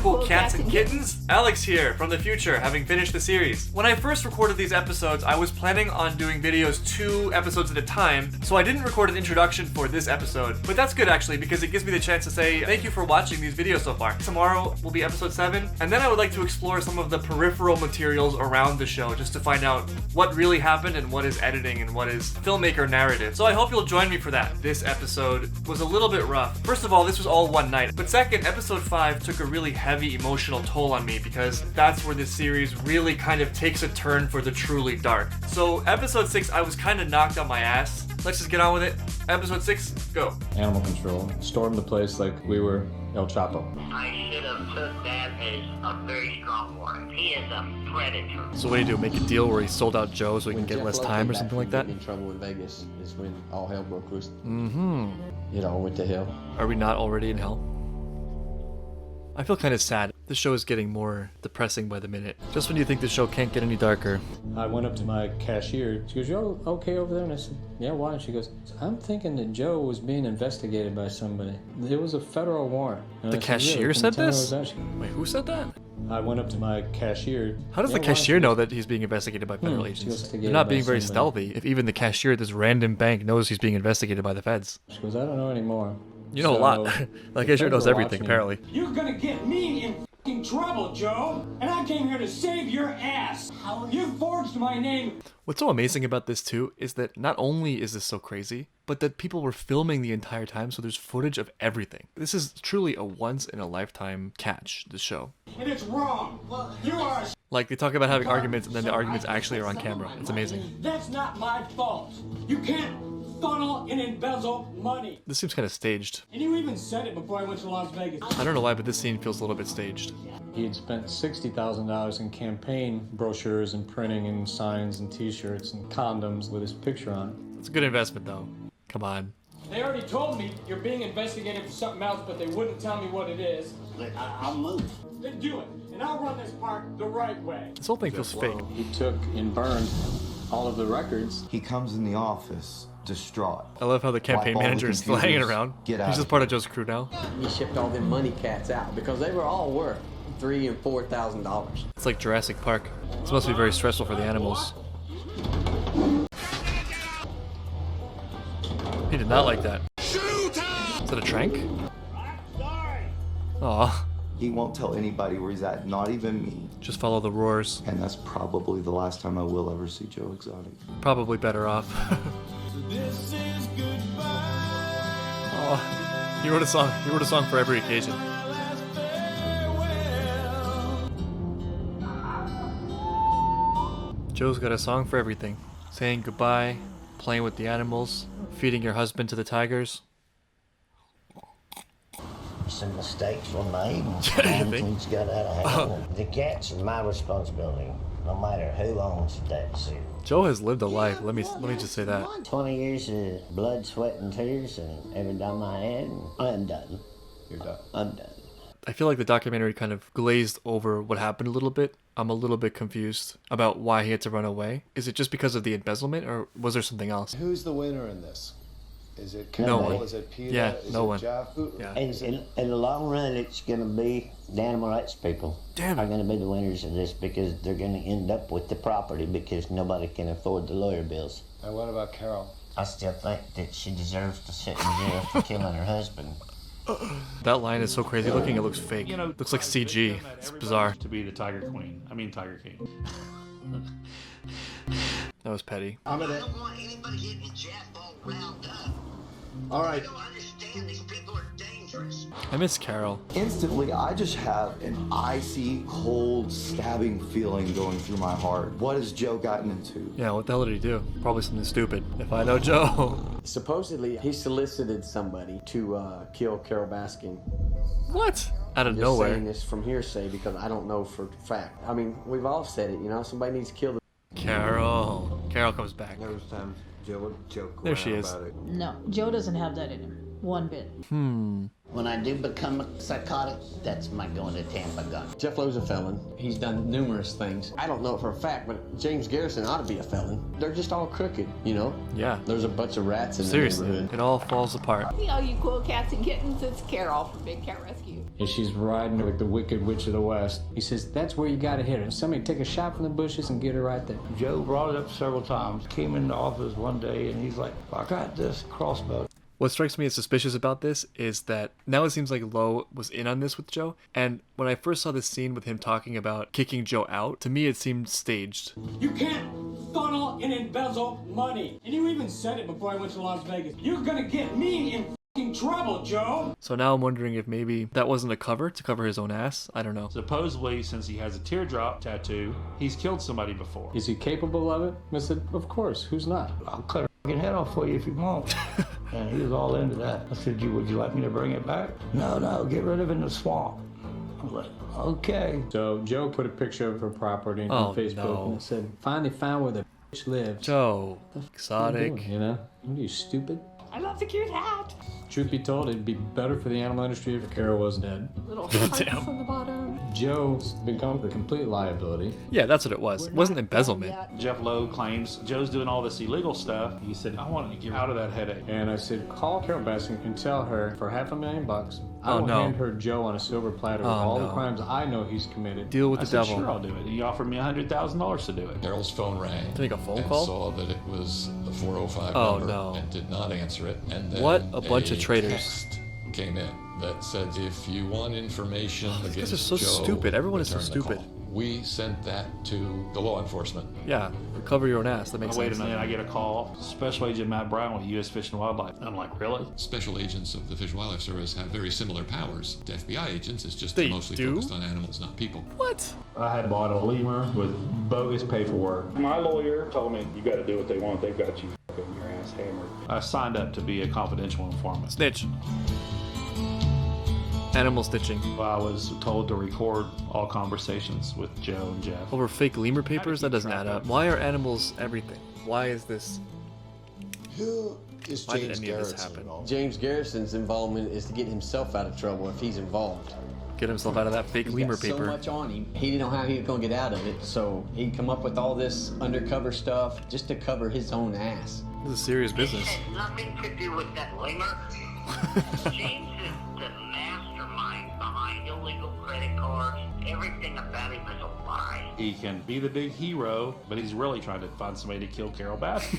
beautiful cats and kittens. Alex here from the future, having finished the series. When I first recorded these episodes, I was planning on doing videos 2 episodes at a time, so I didn't record an introduction for this episode. But that's good actually, because it gives me the chance to say thank you for watching these videos so far. Tomorrow will be episode 7, and then I would like to explore some of the peripheral materials around the show, just to find out what really happened and what is editing and what is filmmaker narrative. So I hope you'll join me for that. This episode was a little bit rough. First of all, this was all one night. But second, episode 5 took a really heavy emotional toll on me because that's where this series really kind of takes a turn for the truly dark. So episode 6, I was kind of knocked on my ass. Let's just get on with it. Episode 6, go. Animal control. Stormed the place like we were El Chapo. I should have took that as a very strong word. He is a predator. So what do you do? Make a deal where he sold out Joe so he can get Jeff less Lowe time came or back something from like that? getting in trouble in Vegas is when all hell broke loose. Mm-hmm. It all went to hell. Are we not already in hell? I feel kind of sad. The show is getting more depressing by the minute. Just when you think the show can't get any darker. I went up to my cashier. She goes, "You okay over there?" And I said, "Yeah, why?" And she goes, "I'm thinking that Joe was being investigated by somebody. There was a federal warrant." And The I said, cashier "Really? Can you said tell me this? what was that?" Wait, who said that? I went up to my cashier. How does "Yeah, the why?" cashier know that he's being investigated by federal She agents? was They're investigated not by being very somebody. stealthy if even the cashier at this random bank knows he's being investigated by the feds. She goes, "I don't know anymore." You know a So, lot. The cashier feds knows were everything, watching. apparently. You're gonna get me in f***ing trouble, Joe. And I came here to save your ass. You forged my name. What's so amazing about this too is that not only is this so crazy, but that people were filming the entire time, so there's footage of everything. This is truly a once-in-a-lifetime catch, this show. And it's wrong. You are a Like, they talk about having arguments, and then the arguments actually are on camera. It's amazing. That's not my fault. You can't funnel and embezzle money. This seems kind of staged. And you even said it before I went to Las Vegas. I don't know why, but this scene feels a little bit staged. He had spent $60,000 in campaign brochures and printing and signs and T-shirts and condoms with his picture on it. It's a good investment, though. Come on. They already told me you're being investigated for something else, but they wouldn't tell me what it is. I'll move. Then do it, and I'll run this park the right way. This whole thing feels fake. He took and burned all of the records. He comes in the office, distraught. I love how the campaign Wipe all the manager is still hanging computers, around. get He's out just of part of Joe's crew now. He shipped all them money cats out because they were all worth $3,000 and $4,000. It's like Jurassic Park. This must be very stressful for the animals. He did not like that. Is that a trank? Aw, He won't tell anybody where he's at, not even me. just follow the roars. And that's probably the last time I will ever see Joe Exotic. Probably better off. Aw, he wrote a song. He wrote a song for every occasion. Joe's got a song for everything. Saying goodbye, playing with the animals, feeding your husband to the tigers. Some mistakes were made. Yeah, you think? Things got out of hand. The cats are my responsibility, no matter who owns that zoo. Joe has lived a life. Let me just say that. 20 years of blood, sweat, and tears, and every dime I had, I'm done. You're done. I'm done. I feel like the documentary kind of glazed over what happened a little bit. I'm a little bit confused about why he had to run away. Is it just because of the embezzlement, or was there something else? Who's the winner in this? Is it No Carole? one. Is it Peter? Yeah, Is no it one. Jeff? Yeah. And in the long run, it's going to be the animal rights people Damn are it. going to be the winners of this because they're going to end up with the property because nobody can afford the lawyer bills. And what about Carole? I still think that she deserves to sit in jail for killing her husband. That line is so crazy looking, it looks fake. You know, Looks like CG. It's bizarre. To be the Tiger Queen. I mean, Tiger King. That was petty. I don't want anybody getting Jeff all riled up. All right. I don't understand. These people are dangerous. I miss Carol. Instantly, I just have an icy, cold, stabbing feeling going through my heart. What has Joe gotten into? Yeah, what the hell did he do? Probably something stupid. If I know Joe. Supposedly, he solicited somebody to kill Carole Baskin. What? Out of Just nowhere. saying this from hearsay because I don't know for fact. I mean, we've all said it, you know, somebody needs to kill the... Carol. Carol comes back. There was times Joe would joke There she around is. about it. No, Joe doesn't have that in him. One bit. When I do become psychotic, that's my going to Tampa gun. Jeff Lowe's a felon. He's done numerous things. I don't know it for a fact, but James Garrison ought to be a felon. They're just all crooked, you know? Yeah. There's a bunch of rats in the Seriously, neighborhood. it all falls apart. Hey, all you cool cats and kittens, it's Carole from Big Cat Rescue. And she's riding with the Wicked Witch of the West. He says, that's where you gotta hit her. Somebody take a shot from the bushes and get her right there. Joe brought it up several times. Came in the office one day and he's like, I got this crossbow. What strikes me as suspicious about this is that now it seems like Lowe was in on this with Joe, and when I first saw this scene with him talking about kicking Joe out, to me it seemed staged. You can't funnel and embezzle money. And you even said it before I went to Las Vegas. You're gonna get me in f***ing trouble, Joe. So now I'm wondering if maybe that wasn't a cover to cover his own ass. I don't know. Supposedly, since he has a teardrop tattoo, he's killed somebody before. Is he capable of it? I said, of course, who's not? I'll cut her f***ing head off for you if you want. And he was all into that. I said, would you like me to bring it back? No, get rid of it in the swamp. I was like, okay. So Joe put a picture of her property on Facebook and said, finally found where the bitch lives. Joe, What are you exotic. doing, you know? What are you, stupid? I love the cute hat. Truth be told, it'd be better for the animal industry if Carole was dead. Little hearts on the bottom. Joe's become a complete liability. Yeah, that's what it was. It wasn't embezzlement. Jeff Lowe claims Joe's doing all this illegal stuff. He said, I want to get out of that headache. And I said, call Carole Baskin and tell her for $500,000, I will hand her Joe on a silver platter with all the crimes I know he's committed. Deal with I the said, devil. sure, I'll do it. He offered me $100,000 to do it. Carol's phone rang. To make a phone and call? saw that it was the 405 Oh, number no. and did not answer it. And then What a bunch of traitors. Text came in that said, if you want information These against guys are so Joe, stupid. Everyone is so return the stupid. call. We sent that to the law enforcement. Yeah, cover your own ass. That makes Wait sense. a minute, I get a call. Special Agent Matt Brown with U.S. Fish and Wildlife. I'm like, really? Special agents of the Fish and Wildlife Service have very similar powers to FBI agents. It's just They they're mostly do? focused on animals, not people. What? I had bought a lemur with bogus paperwork. My lawyer told me, you got to do what they want. They've got you f***ing your ass hammered. I signed up to be a confidential informant. Snitch. Animal stitching. I was told to record all conversations with Joe and Jeff. Over fake lemur papers? That doesn't add up. Why are animals everything? Why is this? Who is Why did James any of this Garrison happen? involved? James Garrison's involvement is to get himself out of trouble if he's involved. Get himself out of that fake He's lemur got so paper. much on him. He didn't know how he was going to get out of it, so he'd come up with all this undercover stuff just to cover his own ass. This is serious business. It had nothing to do with that lemur. James is the mastermind behind illegal credit cards. Everything about him is a lie. He can be the big hero, but he's really trying to find somebody to kill Carole Baskin.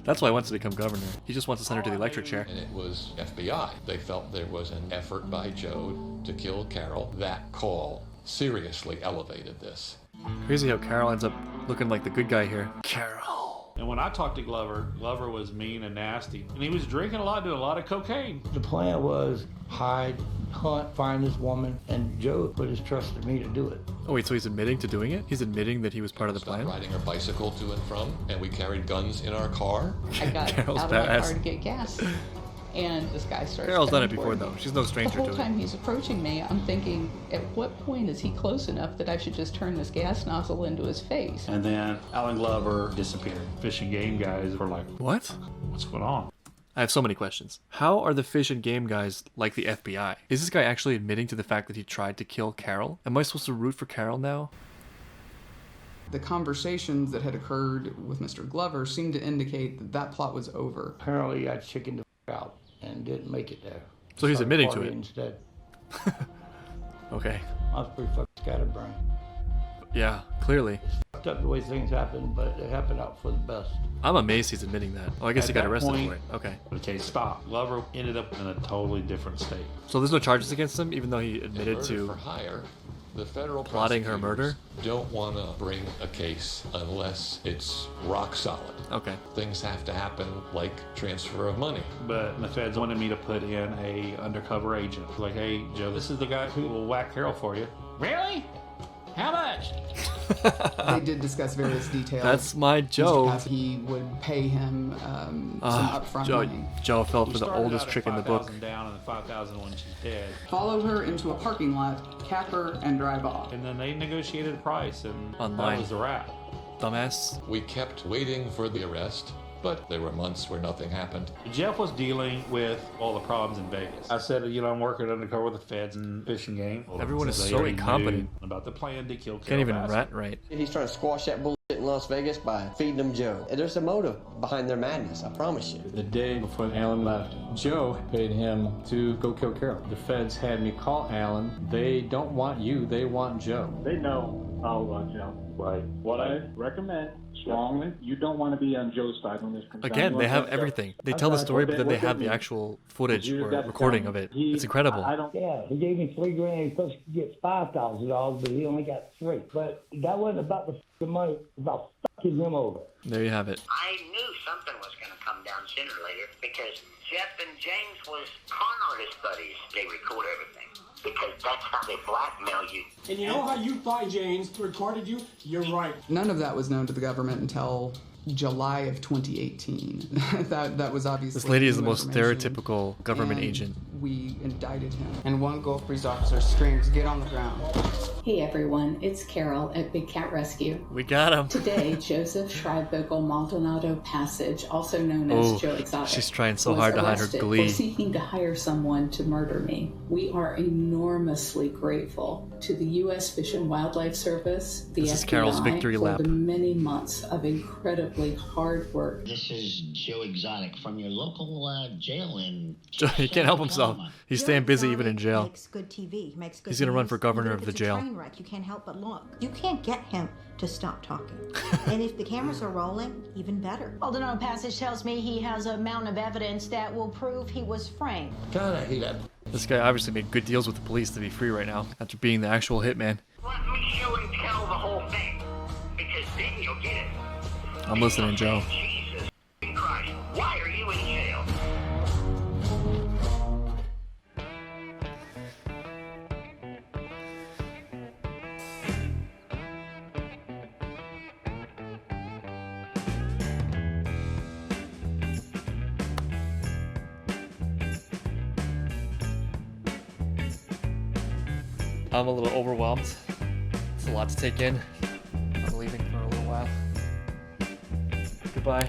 That's why he wants to become governor. He just wants to send her to the electric chair. And it was FBI. They felt there was an effort by Joe to kill Carole. That call seriously elevated this. Crazy how Carole ends up looking like the good guy here. Carole. And when I talked to Glover, Glover was mean and nasty. And he was drinking a lot, doing a lot of cocaine. The plan was hide, hunt, find this woman, and Joe put his trust in me to do it. Oh wait, so he's admitting to doing it? He's admitting that he was part of the plan? Riding our bicycle to and from, and we carried guns in our car. I got Carole's out of my badass. car to get gas, and this guy starts. Carol's done it coming before, toward though. me. She's no The stranger whole to it. time he's approaching me, I'm thinking, at what point is he close enough that I should just turn this gas nozzle into his face? And then Alan Glover disappeared. Fish and game guys were like, What? what's going on? I have so many questions. How are the fish and game guys like the FBI? Is this guy actually admitting to the fact that he tried to kill Carole? Am I supposed to root for Carole now? The conversations that had occurred with Mr. Glover seemed to indicate that that plot was over. Apparently I chickened the f*** out and didn't make it there. So he's Started admitting to partying it. Instead. Okay. I was pretty fucking scatterbrained. Yeah, clearly. Fucked up the way things happened, but it happened out for the best. I'm amazed he's admitting that. Oh, I guess At he got that arrested point, for it. Okay. The case stopped. Glover ended up in a totally different state. So there's no charges against him, even though he In admitted murder to for hire, the federal plotting her prosecutors murder? don't want to bring a case unless it's rock solid. Okay. Things have to happen like transfer of money. But the feds wanted me to put in a undercover agent. Like, hey, Joe, this is the guy who will whack Carole for you. Really? How much? They did discuss various details. That's my Joe. Mr. Cass, he would pay him some upfront Joe, money. Joe fell We for the started oldest out at trick in the book. 5,000 down and then 5,000 when she's dead. Follow her into a parking lot, cap her, and drive off. And then they negotiated a price, and Online. that was the wrap. Dumbass. We kept waiting for the arrest, but there were months where nothing happened. Jeff was dealing with all the problems in Vegas. I said, I'm working undercover with the feds and fishing game. Everyone is They so already incompetent. knew about the plan to kill Carole Can't even Baskin. rat right. He's trying to squash that bullshit in Las Vegas by feeding them Joe. And there's a motive behind their madness, I promise you. The day before Alan left, Joe paid him to go kill Carole. The feds had me call Alan. They don't want you, they want Joe. They know all about Joe. Right. What I recommend strongly, you don't want to be on Joe's side when this comes down. Again, they have everything. They tell the story, but then they have the actual footage or recording of it. It's incredible. Yeah, he gave me $3 grand. He's supposed to get $5,000, but he only got $3. But that wasn't about the money. It was about fucking him over. There you have it. I knew something was going to come down sooner or later because Jeff and James was con artist buddies. They record everything because that's how they blackmail you. And you know how you thought James recorded you? You're right. None of that was known to the government until July of 2018. that was obviously This lady is the new most information. stereotypical government And agent. We indicted him. And one Gulf Breeze officer screams, "Get on the ground." Hey everyone, it's Carol at Big Cat Rescue. We got him. Today, Joseph Schreibvogel Maldonado Passage, also known as Joe Exotic, she's trying so was hard to hide her arrested glee. for seeking to hire someone to murder me. We are enormously grateful to the U.S. Fish and Wildlife Service, the This FBI, is Carol's victory for lap. the many months of incredibly hard work. This is Joe Exotic from your local jail in... He can't help himself. He's staying busy even in jail. Makes good TV. Makes good He's gonna run news. for governor Even of if the it's a jail. train wreck, you can't help but look. You can't get him to stop talking. And if the cameras are rolling, even better. Maldonado Passage tells me he has a mountain of evidence that will prove he was framed. God, I hate that. This guy obviously made good deals with the police to be free right now after being the actual hitman. Let me show and tell the whole thing because then you'll get it. I'm listening, Joe. Jesus Christ, why are you in jail? I'm a little overwhelmed. It's a lot to take in. I'm leaving for a little while. Goodbye.